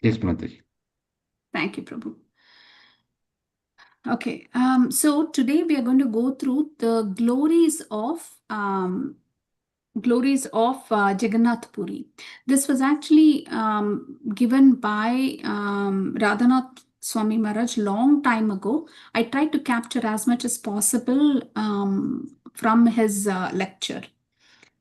Yes, Mataji. Thank you, Prabhu. Okay, so today we are going to go through the glories of Jagannath Puri. This was actually given by Radhanath Swami Maharaj long time ago. I tried to capture as much as possible from his lecture.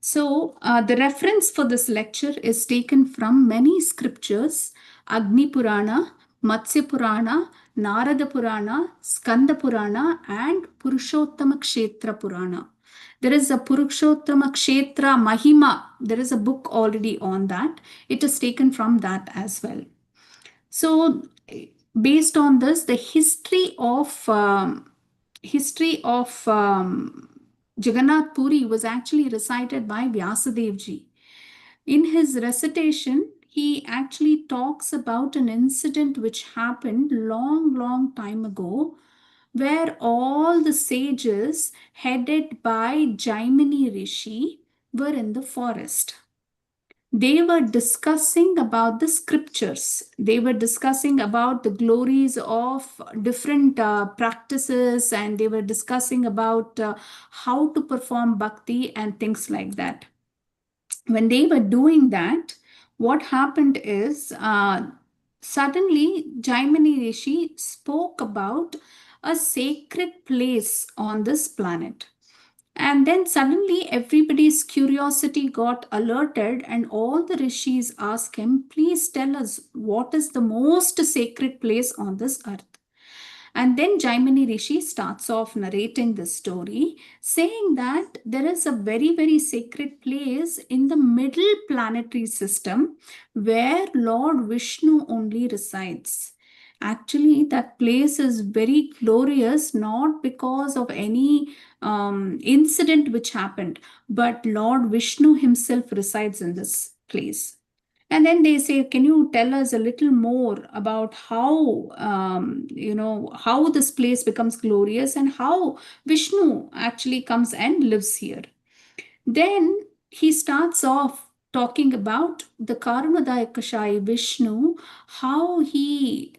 So, the reference for this lecture is taken from many scriptures: Agni Purana, Matsya Purana, Narada Purana, Skanda Purana, and Purushottama Kshetra Purana. There is a Purushottama Kshetra Mahima. There is a book already on that. It is taken from that as well. So, based on this, the history of Jagannath Puri was actually recited by Vyasadeva ji. In his recitation, he actually talks about an incident which happened long, long time ago, where all the sages headed by Jaimini Rishi were in the forest. They were discussing about the scriptures. They were discussing about the glories of different practices, and they were discussing about how to perform bhakti and things like that. When they were doing that, what happened is suddenly Jaimini Rishi spoke about a sacred place on this planet. And then suddenly everybody's curiosity got alerted, and all the rishis asked him, please tell us what is the most sacred place on this earth. And then Jaimini Rishi starts off narrating this story, saying that there is a very, very sacred place in the middle planetary system where Lord Vishnu only resides. Actually, that place is very glorious, not because of any incident which happened, but Lord Vishnu himself resides in this place. And then they say, can you tell us a little more about how this place becomes glorious and how Vishnu actually comes and lives here? Then he starts off talking about the Karunadayakashai Vishnu, how he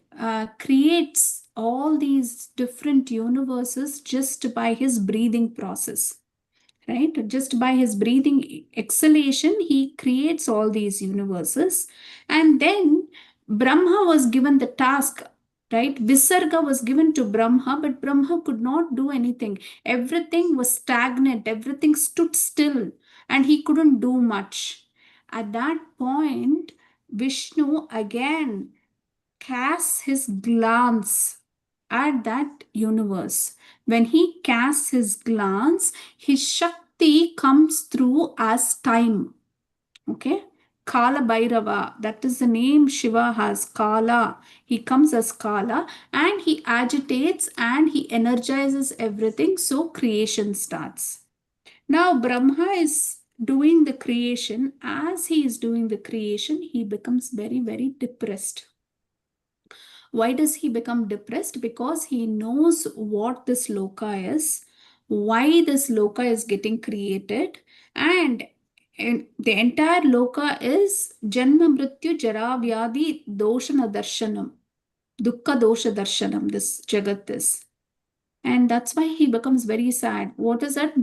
creates all these different universes just by his breathing process, right? Just by his breathing exhalation, he creates all these universes. And then Brahma was given the task, right? Visarga was given to Brahma, but Brahma could not do anything. Everything was stagnant, everything stood still, and he couldn't do much. At that point, Vishnu again casts his glance at that universe. When he casts his glance, his Shakti comes through as time. Okay? Kala Bhairava, that is the name Shiva has, Kala. He comes as Kala and he agitates and he energizes everything, so creation starts. Now, Brahma is doing the creation. As he is doing the creation, he becomes very, very depressed. Why does he become depressed? Because he knows what this loka is, why this loka is getting created, and the entire loka is Janma Mrityu Jara Vyadi Doshana Darshanam, Dukkha Dosha Darshanam, this Jagat is. And that's why he becomes very sad. What is that?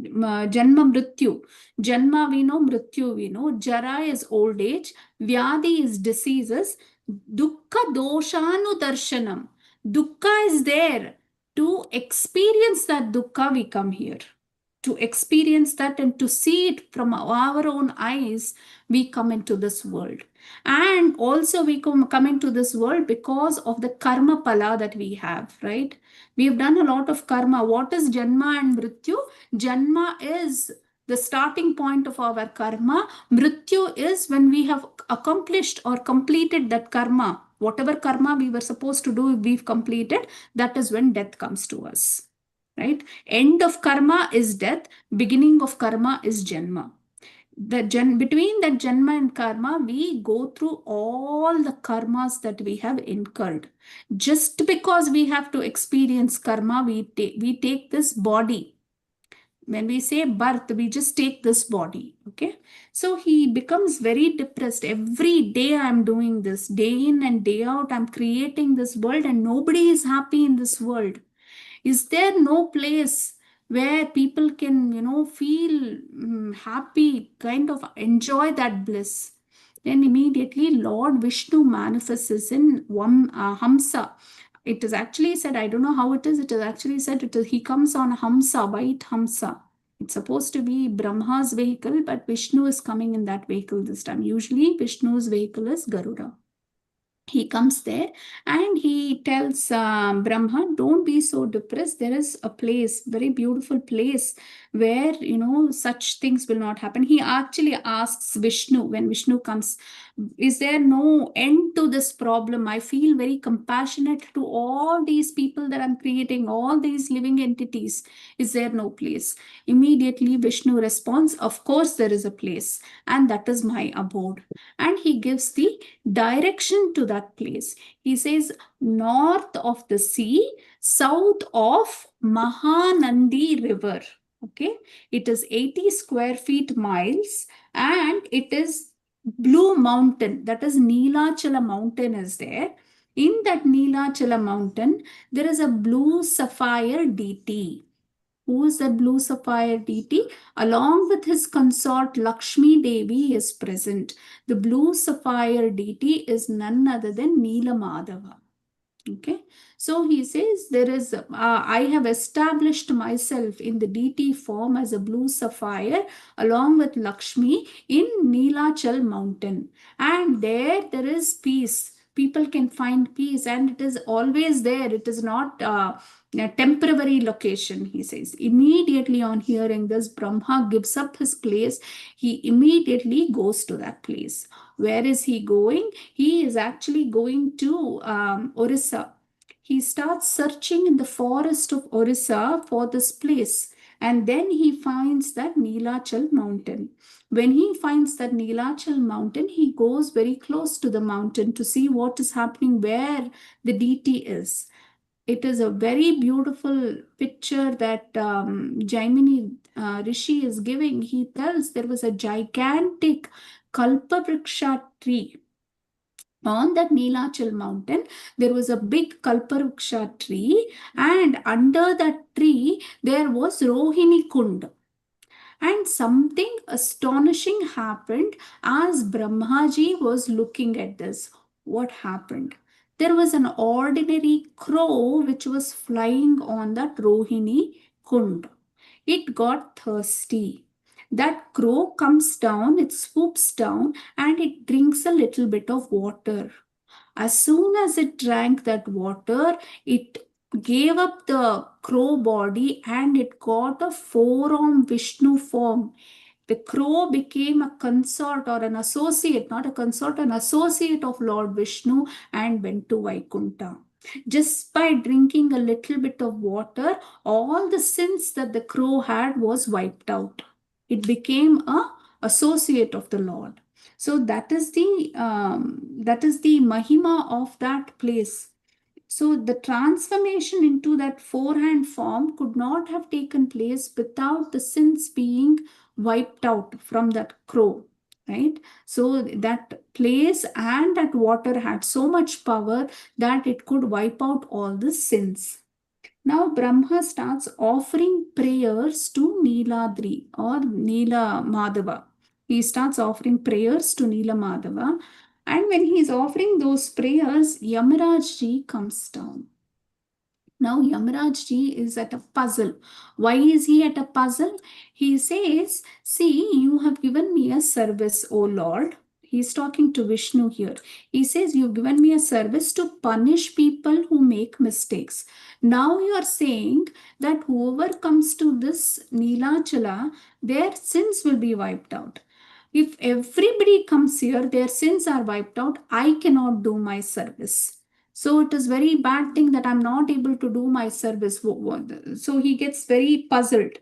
Janma Mrityu. Janma we know, Mrityu we know. Jara is old age. Vyadi is diseases. Dukkha doshanu darshanam. Dukkha is there. To experience that dukkha, we come here. To experience that and to see it from our own eyes, we come into this world. And also, we come into this world because of the karma pala that we have, right? We've done a lot of karma. What is Janma and Mrityu? Janma is the starting point of our karma. Mrityu is when we have accomplished or completed that karma. Whatever karma we were supposed to do, we've completed. That is when death comes to us. Right? End of karma is death. Beginning of karma is Janma. Between that Janma and karma, we go through all the karmas that we have incurred. Just because we have to experience karma, we take this body. When we say birth, we just take this body. Okay. So he becomes very depressed. Every day I'm doing this, day in and day out, I'm creating this world, and nobody is happy in this world. Is there no place where people can, feel happy, kind of enjoy that bliss? Then immediately Lord Vishnu manifests in Hamsa. It is actually said, I don't know how it is. It is actually said he comes on Hamsa, white Hamsa. It's supposed to be Brahma's vehicle, but Vishnu is coming in that vehicle this time. Usually Vishnu's vehicle is Garuda. He comes there and he tells Brahma, don't be so depressed. There is a place, very beautiful place where, such things will not happen. He actually asks Vishnu, when Vishnu comes, is there no end to this problem? I feel very compassionate to all these people that I'm creating, all these living entities. Is there no place? Immediately Vishnu responds, of course there is a place, and that is my abode. And he gives the direction to that place. He says, north of the sea, south of Mahanandi River. Okay, it is 80 square feet miles, and it is Blue Mountain, that is Neelachala Mountain is there. In that Neelachala Mountain, there is a blue sapphire deity. Who is that blue sapphire deity? Along with his consort Lakshmi Devi is present. The blue sapphire deity is none other than Neela Madhava. Okay, so he says there is, I have established myself in the deity form as a blue sapphire along with Lakshmi in Neelachal mountain, and there is peace. People can find peace, and it is always there. It is not a temporary location, he says. Immediately on hearing this, Brahma gives up his place. He immediately goes to that place. Where is he going? He is actually going to Orissa. He starts searching in the forest of Orissa for this place, and then he finds that Neelachal mountain. When he finds that Neelachal mountain, he goes very close to the mountain to see what is happening, where the deity is. It is a very beautiful picture that Jaimini Rishi is giving. He tells there was a gigantic Kalpavriksha tree on that Neelachal mountain. There was a big Kalpavriksha tree, and under that tree there was Rohini Kund. And something astonishing happened as Brahmaji was looking at this. What happened? There was an ordinary crow which was flying on that Rohini Kund. It got thirsty. That crow comes down, it swoops down, and it drinks a little bit of water. As soon as it drank that water, it gave up the crow body and it got a four-arm Vishnu form. The crow became a consort or an associate, not a consort, an associate of Lord Vishnu, and went to Vaikuntha. Just by drinking a little bit of water, all the sins that the crow had was wiped out. It became a associate of the Lord. So that is the mahima of that place. So the transformation into that four-hand form could not have taken place without the sins being wiped out from that crow, right? So that place and that water had so much power that it could wipe out all the sins. Now Brahma starts offering prayers to Neeladri or Neela Madhava. He starts offering prayers to Neela Madhava. And when he is offering those prayers, Yamaraj ji comes down. Now Yamaraj ji is at a puzzle. Why is he at a puzzle? He says, see, you have given me a service, O Lord. He's talking to Vishnu here. He says, you've given me a service to punish people who make mistakes. Now you are saying that whoever comes to this Neelachala, their sins will be wiped out. If everybody comes here, their sins are wiped out, I cannot do my service. So it is very bad thing that I'm not able to do my service. So he gets very puzzled.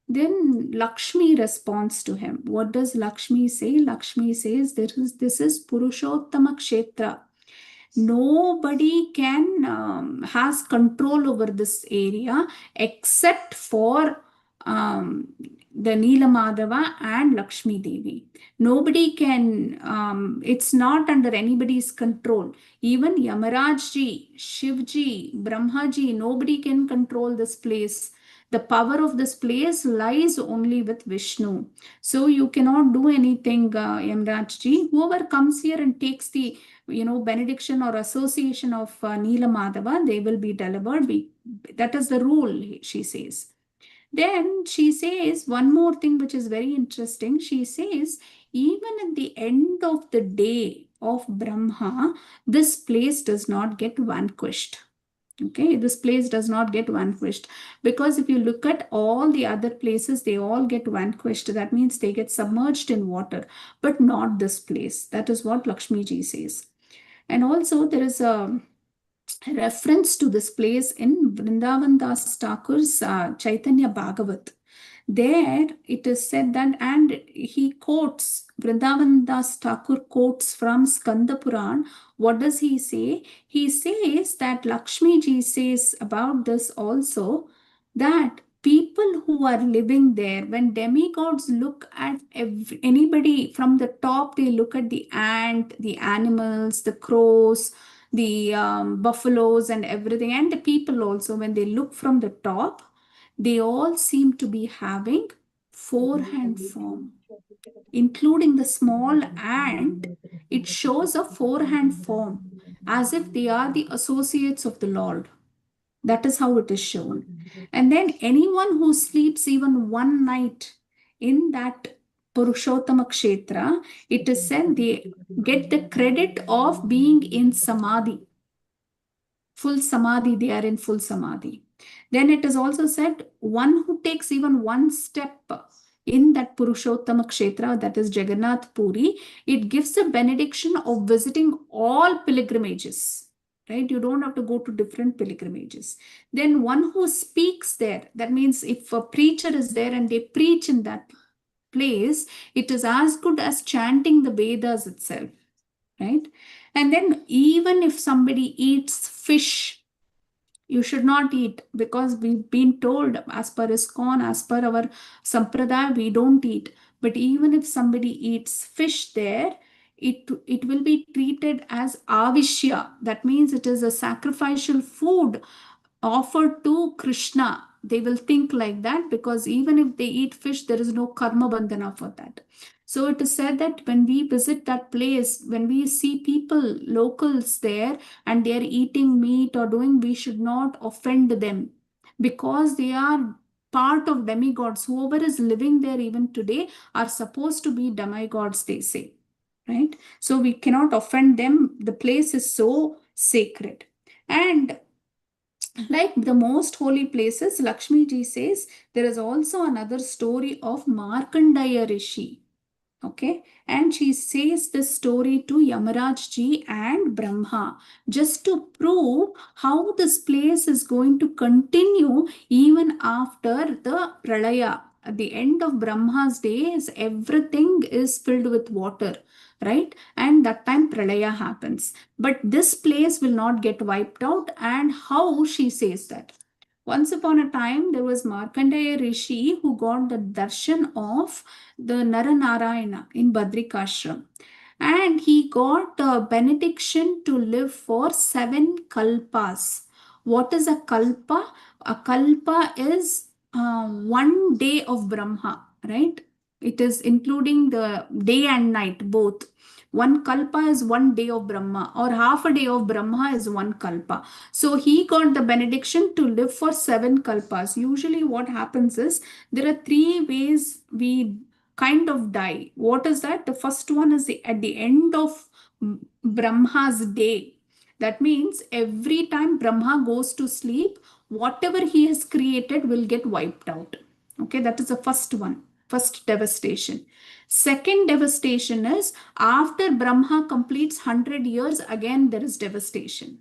Then Lakshmi responds to him. What does Lakshmi say? Lakshmi says, this is Purushottama Kshetra. Nobody can has control over this area except for the Neelamadava and Lakshmi Devi. Nobody can, it's not under anybody's control. Even Yamarajji, Shivji, Brahmaji, nobody can control this place. The power of this place lies only with Vishnu. So you cannot do anything, Yamarajji. Whoever comes here and takes the, benediction or association of Neelamadava, they will be delivered. That is the rule, she says. Then she says one more thing which is very interesting. She says, even at the end of the day of Brahma, this place does not get vanquished. Okay, this place does not get vanquished, because if you look at all the other places, they all get vanquished. That means they get submerged in water, but not this place. That is what Lakshmi ji says. And also, there is a reference to this place in Vrindavan Das Thakur's Chaitanya Bhagavat. There it is said that, and he quotes, Vrindavan Das Thakur quotes from Skanda Puran. What does he say? He says that Lakshmi ji says about this also, that people who are living there, when demigods look at anybody from the top, they look at the ant, the animals, the crows, the buffaloes and everything, and the people also, when they look from the top, they all seem to be having four-hand form, including the small ant. It shows a four-hand form, as if they are the associates of the Lord. That is how it is shown. And then anyone who sleeps even one night in that Purushottama Kshetra, it is said they get the credit of being in Samadhi. Full Samadhi, they are in full Samadhi. Then it is also said, one who takes even one step in that Purushottama Kshetra, that is Jagannath Puri, it gives a benediction of visiting all pilgrimages. Right? You don't have to go to different pilgrimages. Then one who speaks there, that means if a preacher is there and they preach in that place, it is as good as chanting the Vedas itself. Right? And then even if somebody eats fish, you should not eat, because we've been told, as per ISKCON, as per our Sampradaya, we don't eat. But even if somebody eats fish there, it will be treated as avishya. That means it is a sacrificial food offered to Krishna. They will think like that, because even if they eat fish, there is no karma bandhana for that. So it is said that when we visit that place, when we see people, locals there, and they are eating meat or doing, we should not offend them, because they are part of demigods. Whoever is living there even today are supposed to be demigods, they say. Right? So we cannot offend them. The place is so sacred. And like the most holy places, Lakshmi ji says there is also another story of Markandeya Rishi. Okay, and she says this story to Yamaraj ji and Brahma, just to prove how this place is going to continue even after the Pralaya. At the end of Brahma's days, everything is filled with water, right? And that time Pralaya happens. But this place will not get wiped out. And how she says that? Once upon a time, there was Markandeya Rishi who got the darshan of the Naranarayana in Badrikashram. And he got a benediction to live for 7 kalpas. What is a kalpa? A kalpa is 1 day of Brahma, right? It is including the day and night, both. One kalpa is 1 day of Brahma, or half a day of Brahma is one kalpa. So he got the benediction to live for 7 kalpas. Usually, what happens is there are 3 ways we kind of die. What is that? The first one is at the end of Brahma's day. That means every time Brahma goes to sleep, whatever he has created will get wiped out. Okay, that is the first one, first devastation. Second devastation is after Brahma completes 100 years, again there is devastation.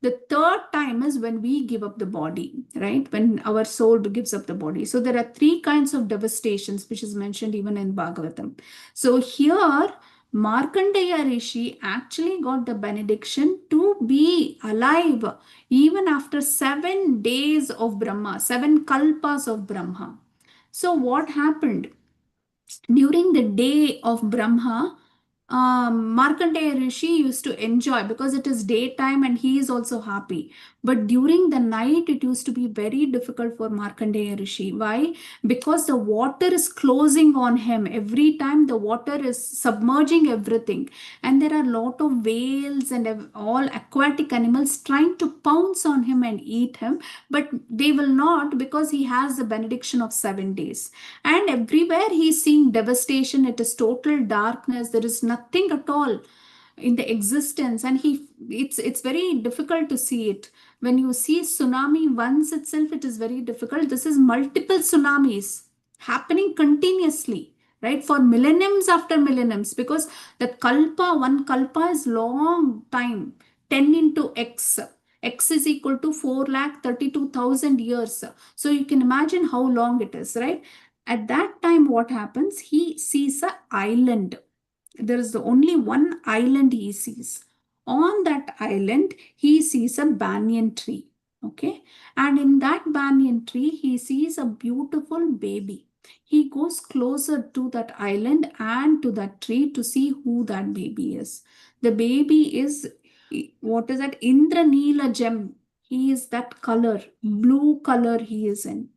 The third time is when we give up the body, right? When our soul gives up the body. So there are 3 kinds of devastations, which is mentioned even in Bhagavatam. So here, Markandeya Rishi actually got the benediction to be alive even after 7 days of Brahma, 7 kalpas of Brahma. So what happened? During the day of Brahma, Markandeya Rishi used to enjoy because it is daytime and he is also happy. But during the night, it used to be very difficult for Markandeya Rishi. Why? Because the water is closing on him. Every time the water is submerging everything. And there are a lot of whales and all aquatic animals trying to pounce on him and eat him. But they will not, because he has the benediction of 7 days. And everywhere he's seeing devastation. It is total darkness. There is nothing at all in the existence, and it's very difficult to see it. When you see tsunami once itself, it is very difficult. This is multiple tsunamis happening continuously, right, for millenniums after millenniums, because that kalpa, one kalpa is long time. 10 into x is equal to 4,32,000 years. So you can imagine how long it is, right? At that time, what happens? He sees a island. There is the only one island he sees. On that island, he sees a banyan tree. Okay. And in that banyan tree, he sees a beautiful baby. He goes closer to that island and to that tree to see who that baby is. The baby is, what is that? Indranila gem. He is that color, blue color he is in.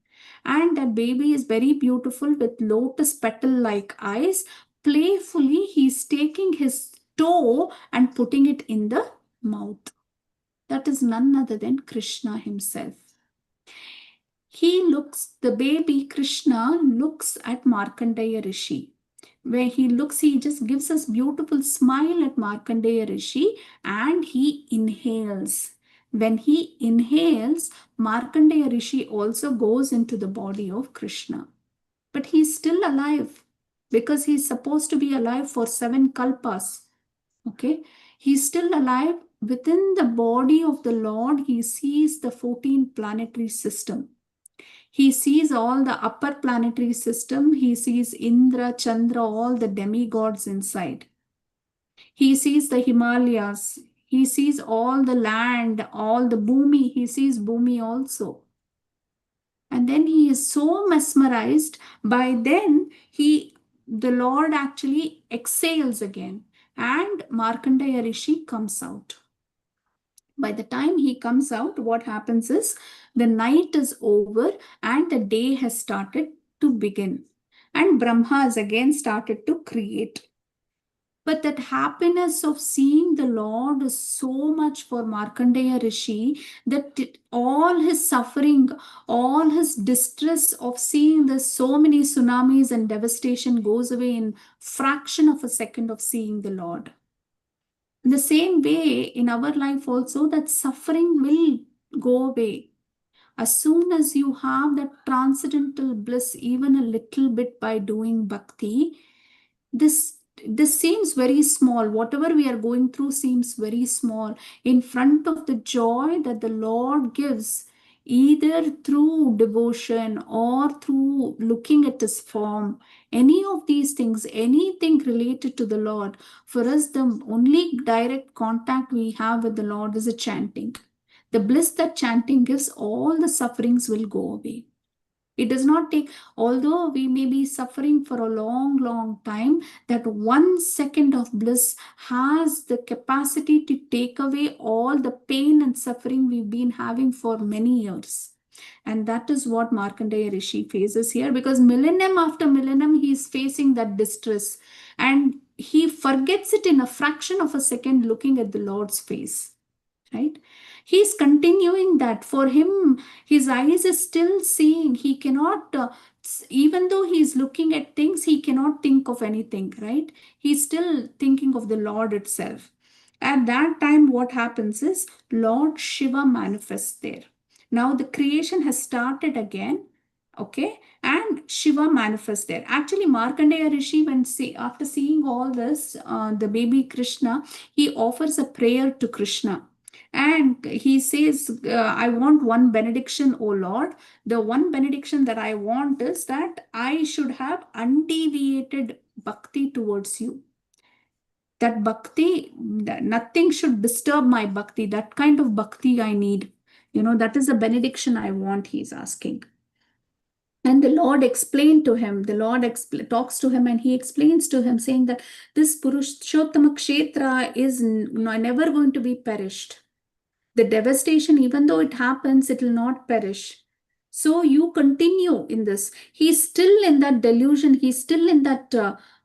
And that baby is very beautiful with lotus petal like eyes. Playfully, he's taking his toe and putting it in the mouth. That is none other than Krishna himself. The baby Krishna looks at Markandeya Rishi. Where he looks, he just gives us beautiful smile at Markandeya Rishi and he inhales. When he inhales, Markandeya Rishi also goes into the body of Krishna. But he's still alive because he's supposed to be alive for 7 kalpas. Okay, he's still alive. Within the body of the Lord, he sees the 14 planetary system. He sees all the upper planetary system. He sees Indra, Chandra, all the demigods inside. He sees the Himalayas. He sees all the land, all the Bhumi. He sees Bhumi also. And then he is so mesmerized. By then, the Lord actually exhales again. And Markandeya Rishi comes out. By the time he comes out, what happens is the night is over and the day has started to begin. And Brahma has again started to create. But that happiness of seeing the Lord is so much for Markandeya Rishi that all his suffering, all his distress of seeing this so many tsunamis and devastation goes away in fraction of a second of seeing the Lord. In the same way, in our life also, that suffering will go away. As soon as you have that transcendental bliss, even a little bit by doing bhakti, this this seems very small. Whatever we are going through seems very small in front of the joy that the Lord gives, either through devotion or through looking at his form. Any of these things, anything related to the Lord, for us the only direct contact we have with the Lord is a chanting. The bliss that chanting gives, all the sufferings will go away. It does not take, although we may be suffering for a long, long time, that 1 second of bliss has the capacity to take away all the pain and suffering we've been having for many years. And that is what Markandeya Rishi faces here, because millennium after millennium, he's facing that distress. And he forgets it in a fraction of a second looking at the Lord's face. Right? He's continuing that. For him, his eyes is still seeing. He cannot, even though he's looking at things, he cannot think of anything, right? He's still thinking of the Lord itself. At that time, what happens is Lord Shiva manifests there. Now the creation has started again. Okay, and Shiva manifests there. Actually, Markandeya Rishi, after seeing all this, the baby Krishna, he offers a prayer to Krishna. And he says, I want one benediction, O Lord. The one benediction that I want is that I should have undeviated bhakti towards you. That bhakti, nothing should disturb my bhakti. That kind of bhakti I need. That is the benediction I want, he's asking. And the Lord explained to him, the Lord talks to him and he explains to him, saying that this Purushottama Kshetra is never going to be perished. The devastation, even though it happens, it will not perish. So you continue in this. He's still in that delusion. He's still in that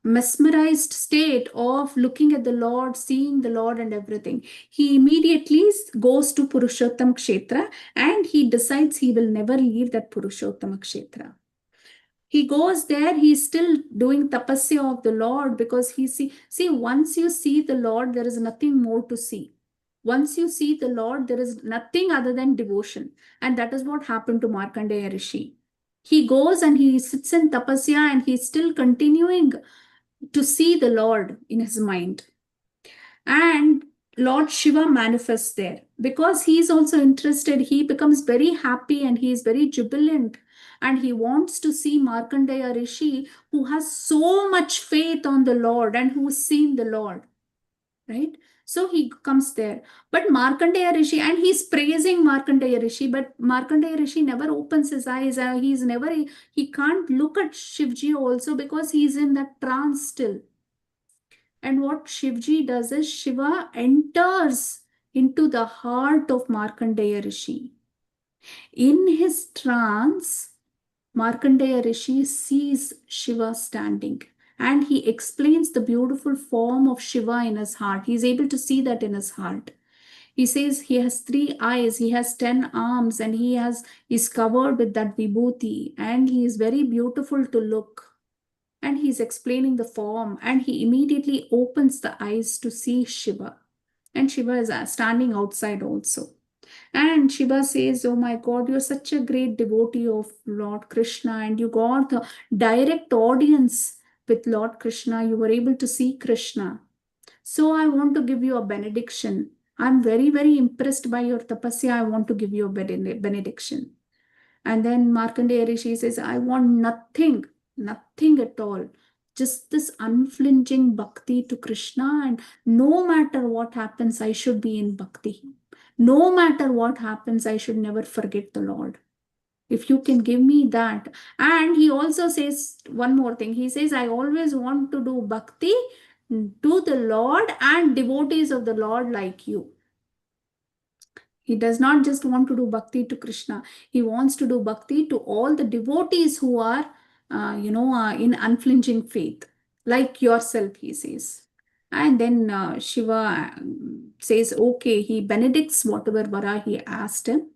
mesmerized state of looking at the Lord, seeing the Lord and everything. He immediately goes to Purushottam Kshetra and he decides he will never leave that Purushottam Kshetra. He goes there, he's still doing tapasya of the Lord, because once you see the Lord, there is nothing more to see. Once you see the Lord, there is nothing other than devotion. And that is what happened to Markandeya Rishi. He goes and he sits in tapasya and he's still continuing to see the Lord in his mind. And Lord Shiva manifests there because he is also interested. He becomes very happy and he is very jubilant. And he wants to see Markandeya Rishi, who has so much faith on the Lord and who's seen the Lord. Right? So he comes there. But Markandeya Rishi, and he's praising Markandeya Rishi, but Markandeya Rishi never opens his eyes. He can't look at Shivji also because he's in that trance still. And what Shivji does is Shiva enters into the heart of Markandeya Rishi. In his trance, Markandeya Rishi sees Shiva standing and he explains the beautiful form of Shiva in his heart. He's able to see that in his heart. He says he has 3 eyes, he has 10 arms, and is covered with that vibhuti, and he is very beautiful to look. And he's explaining the form, and he immediately opens the eyes to see Shiva. And Shiva is standing outside also. And Shiva says, "Oh my God, you're such a great devotee of Lord Krishna, and you got a direct audience with Lord Krishna. You were able to see Krishna. So I want to give you a benediction. I'm very, very impressed by your tapasya. I want to give you a benediction." And then Markandeya Rishi says, "I want nothing, nothing at all. Just this unflinching bhakti to Krishna, and no matter what happens, I should be in bhakti. No matter what happens, I should never forget the Lord. If you can give me that." And he also says one more thing. He says, "I always want to do bhakti to the Lord and devotees of the Lord like you." He does not just want to do bhakti to Krishna. He wants to do bhakti to all the devotees who are, in unflinching faith, like yourself, he says. And then Shiva says, okay, he benedicts whatever vara he asked him.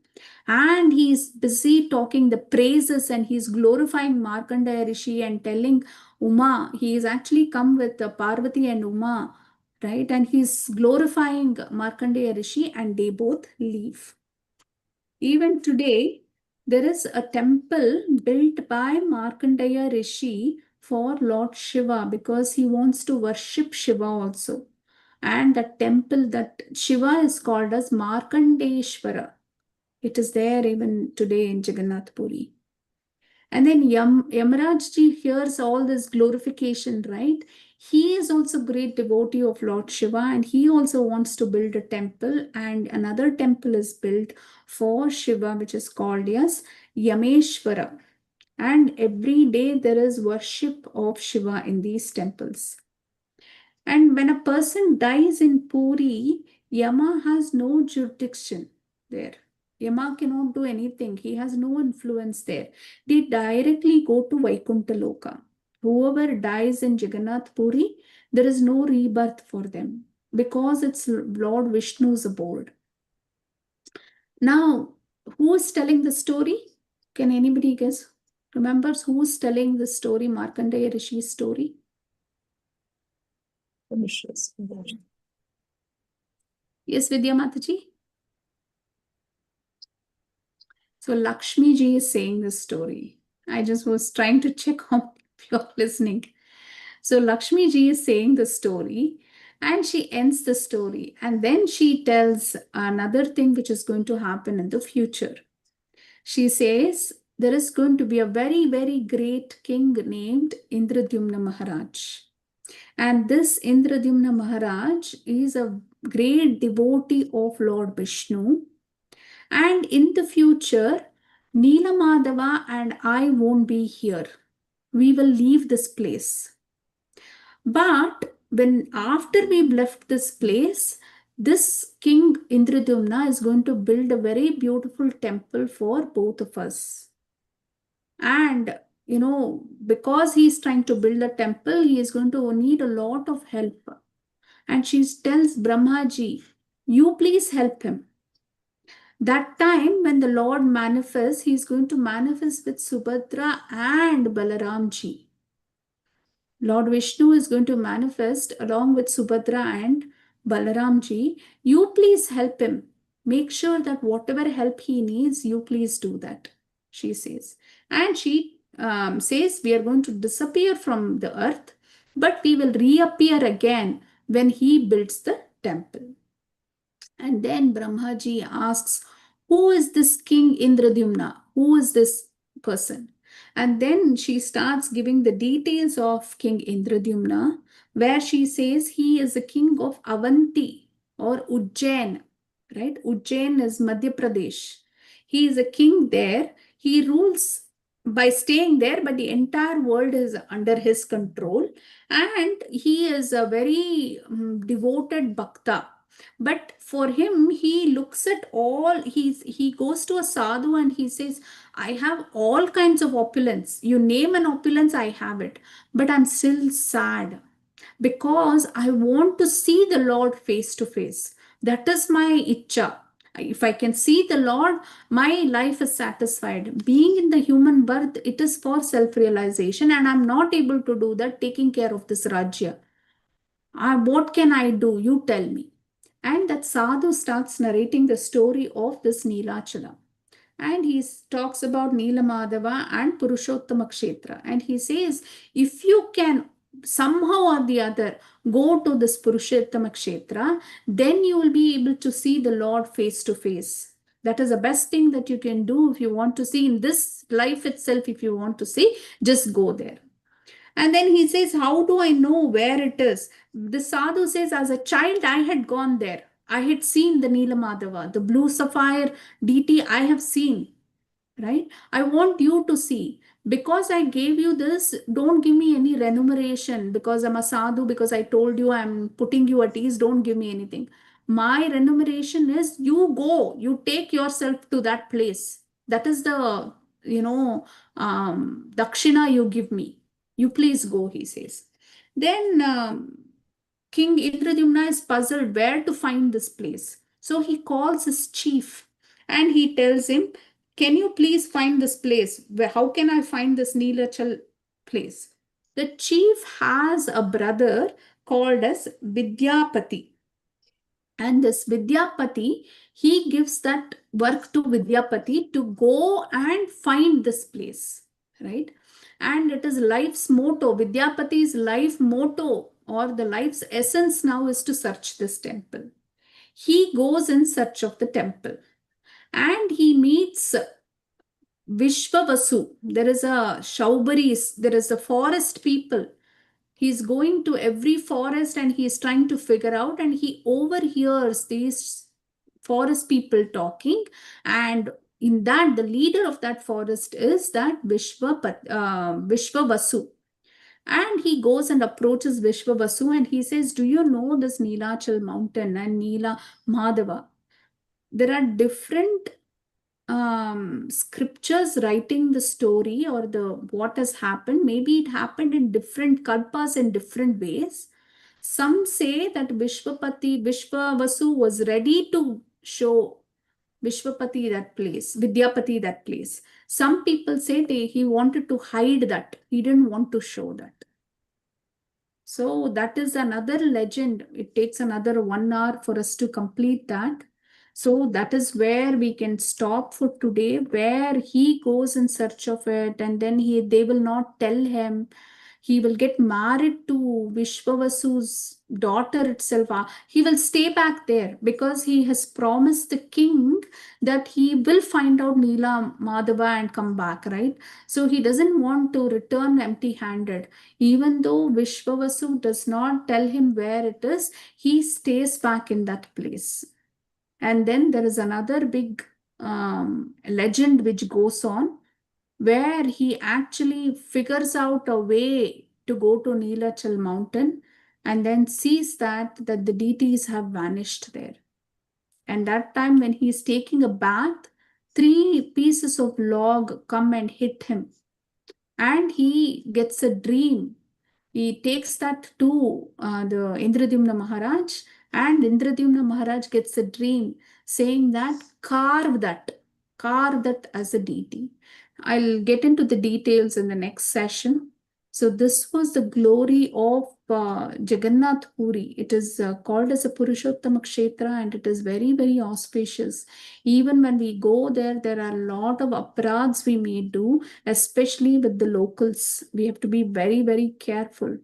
And he's busy talking the praises and he's glorifying Markandeya Rishi and telling Uma, he is actually come with Parvati and Uma, right? And he's glorifying Markandeya Rishi and they both leave. Even today, there is a temple built by Markandeya Rishi for Lord Shiva because he wants to worship Shiva also. And the temple that Shiva is called as Markandeshwara. It is there even today in Jagannath Puri. And then Yamarajji hears all this glorification, right? He is also great devotee of Lord Shiva and he also wants to build a temple, and another temple is built for Shiva which is called as Yameshwara. And every day there is worship of Shiva in these temples. And when a person dies in Puri, Yama has no jurisdiction there. Yama cannot do anything. He has no influence there. They directly go to Vaikuntha Loka. Whoever dies in Jagannath Puri, there is no rebirth for them because it's Lord Vishnu's abode. Now, who is telling the story? Can anybody guess? Remembers who is telling the story, Markandeya Rishi's story? Yes, Vidya Mataji? So Lakshmi ji is saying this story. I just was trying to check if you're listening. So Lakshmi ji is saying the story and she ends the story. And then she tells another thing which is going to happen in the future. She says there is going to be a very, very great king named Indradyumna Maharaj. And this Indradyumna Maharaj is a great devotee of Lord Vishnu. And in the future, Neelamadava and I won't be here. We will leave this place. But when after we've left this place, this King Indradyumna is going to build a very beautiful temple for both of us. And because he's trying to build a temple, he is going to need a lot of help. And she tells Brahmaji, you please help him. That time when the Lord manifests, he's going to manifest with Subhadra and Balaramji. Lord Vishnu is going to manifest along with Subhadra and Balaramji. You please help him. Make sure that whatever help he needs, you please do that, she says. And she says, we are going to disappear from the earth, but we will reappear again when he builds the temple. And then Brahmaji asks, who is this King Indradyumna? Who is this person? And then she starts giving the details of King Indradyumna, where she says he is the king of Avanti or Ujjain, right? Ujjain is Madhya Pradesh. He is a king there. He rules by staying there, but the entire world is under his control. And he is a very devoted bhakta. But for him, he looks at all, he goes to a sadhu and he says, I have all kinds of opulence. You name an opulence, I have it. But I'm still sad because I want to see the Lord face to face. That is my itcha. If I can see the Lord, my life is satisfied. Being in the human birth, it is for self-realization, and I'm not able to do that taking care of this Rajya. What can I do? You tell me. And that sadhu starts narrating the story of this Neelachala. And he talks about Neelamadava and Purushottama Kshetra. And he says, if you can somehow or the other go to this Purushottama Kshetra, then you will be able to see the Lord face to face. That is the best thing that you can do if you want to see in this life itself. If you want to see, just go there. And then he says, how do I know where it is? The sadhu says, as a child, I had gone there. I had seen the Neelamadava, the blue sapphire deity I have seen, right? I want you to see. Because I gave you this, don't give me any remuneration because I'm a sadhu, because I told you I'm putting you at ease, don't give me anything. My remuneration is you go, you take yourself to that place. That is the, dakshina you give me. You please go, he says. Then King Indradyumna is puzzled where to find this place. So he calls his chief and he tells him, can you please find this place? How can I find this Neelachal place? The chief has a brother called as Vidyapati. And this Vidyapati, he gives that work to Vidyapati to go and find this place, right? And it is life's motto, Vidyapati's life motto or the life's essence now is to search this temple. He goes in search of the temple and he meets Vishwavasu. There is a Shaubaris, there is a forest people. He's going to every forest and he's trying to figure out, and he overhears these forest people talking. And in that, the leader of that forest is that Vishwavasu. And he goes and approaches Vishwavasu and he says, do you know this Neelachal mountain and Neela Madhava? There are different scriptures writing the story or the what has happened. Maybe it happened in different kalpas in different ways. Some say that Vishwavasu was ready to show Vishwapati that place, Vidyapati that place. Some people say he wanted to hide that. He didn't want to show that. So that is another legend. It takes another 1 hour for us to complete that. So that is where we can stop for today, where he goes in search of it, and then they will not tell him. He will get married to Vishwavasu's daughter itself. He will stay back there because he has promised the king that he will find out Neela Madhava and come back, right? So he doesn't want to return empty-handed. Even though Vishwavasu does not tell him where it is, he stays back in that place. And then there is another big legend which goes on, where he actually figures out a way to go to Nilachal mountain and then sees that the deities have vanished there. And that time when he is taking a bath, three pieces of log come and hit him, and he gets a dream. He takes that to the Indradyumna Maharaj, and Indradyumna Maharaj gets a dream saying that carve that as a deity. I'll get into the details in the next session. So this was the glory of Jagannath Puri. It is called as a Purushottama Kshetra, and it is very, very auspicious. Even when we go there, there are a lot of apradhs we may do, especially with the locals. We have to be very, very careful.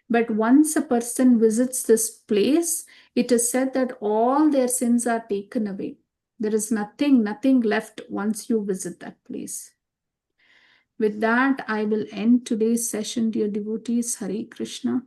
But once a person visits this place, it is said that all their sins are taken away. There is nothing left once you visit that place. With that, I will end today's session, dear devotees. Hare Krishna.